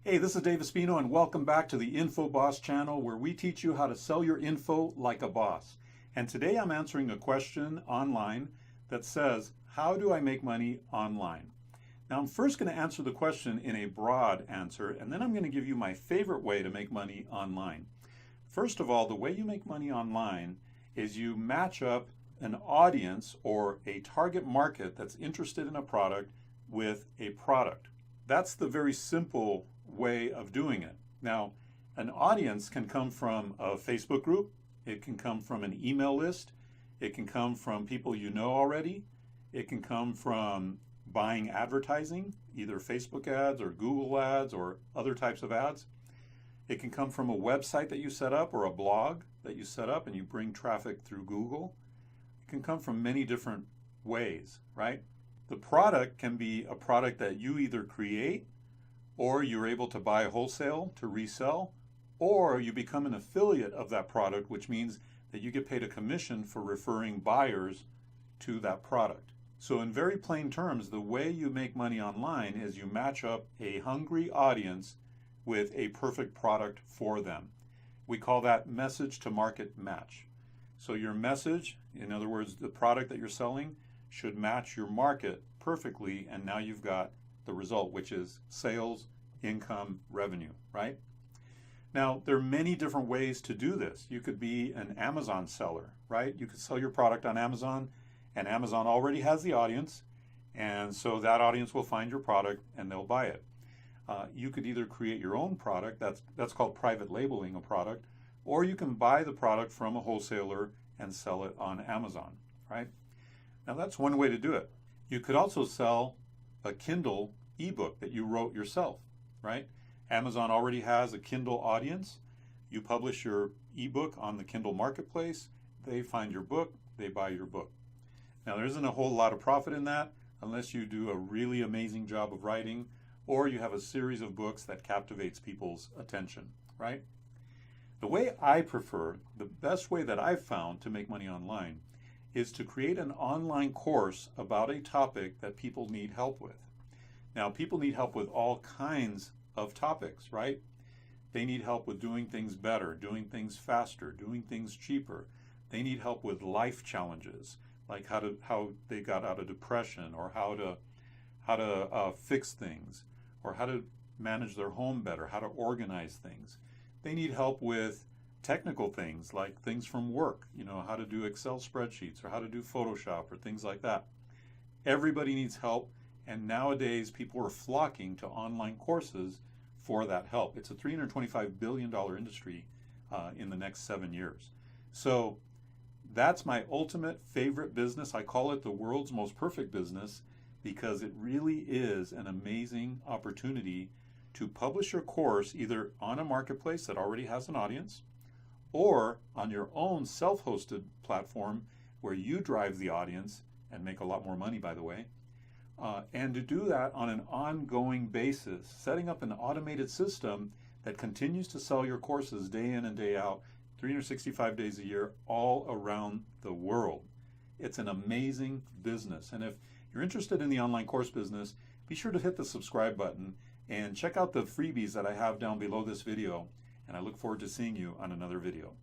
Hey, this is Dave Espino and welcome back to the Info Boss channel where we teach you how to sell your info like a boss. And today I'm answering a question online that says, how do I make money online? Now I'm first going to answer the question in a broad answer, and then I'm going to give you my favorite way to make money online. First of all, the way you make money online is you match up an audience or a target market that's interested in a product with a product. That's the very simple way of doing it. Now, an audience can come from a Facebook group, it can come from an email list, it can come from people you know already, it can come from buying advertising, either Facebook ads or Google ads or other types of ads. It can come from a website that you set up or a blog that you set up and you bring traffic through Google. It can come from many different ways, right? The product can be a product that you either create, or you're able to buy wholesale to resell, or you become an affiliate of that product, which means that you get paid a commission for referring buyers to that product. So in very plain terms, the way you make money online is you match up a hungry audience with a perfect product for them. We call that message to market match. So your message, in other words, the product that you're selling, should match your market perfectly, and now you've got the result, which is sales, income, revenue, right? Now, there are many different ways to do this. You could be an Amazon seller, right? You could sell your product on Amazon, and Amazon already has the audience, and so that audience will find your product and they'll buy it. You could either create your own product, that's called private labeling a product, or you can buy the product from a wholesaler and sell it on Amazon, right? Now, that's one way to do it. You could also sell a Kindle ebook that you wrote yourself, right? Amazon already has a Kindle audience. You publish your ebook on the Kindle marketplace. They find your book, they buy your book. Now, there isn't a whole lot of profit in that unless you do a really amazing job of writing, or you have a series of books that captivates people's attention, right? The way I prefer, the best way that I've found to make money online is to create an online course about a topic that people need help with. Now, people need help with all kinds of topics, right? They need help with doing things better, doing things faster, doing things cheaper. They need help with life challenges, like how they got out of depression, or how to fix things, or how to manage their home better, how to organize things. They need help with technical things like things from work, how to do Excel spreadsheets or how to do Photoshop or things like that. Everybody needs help, and nowadays people are flocking to online courses for that help. It's a $325 billion industry in the next 7 years. So that's my ultimate favorite business. I call it the world's most perfect business because it really is an amazing opportunity to publish your course either on a marketplace that already has an audience, or on your own self-hosted platform where you drive the audience and make a lot more money, by the way, and to do that on an ongoing basis, setting up an automated system that continues to sell your courses day in and day out, 365 days a year, all around the world. It's an amazing business. And if you're interested in the online course business, be sure to hit the subscribe button and check out the freebies that I have down below this video. And I look forward to seeing you on another video.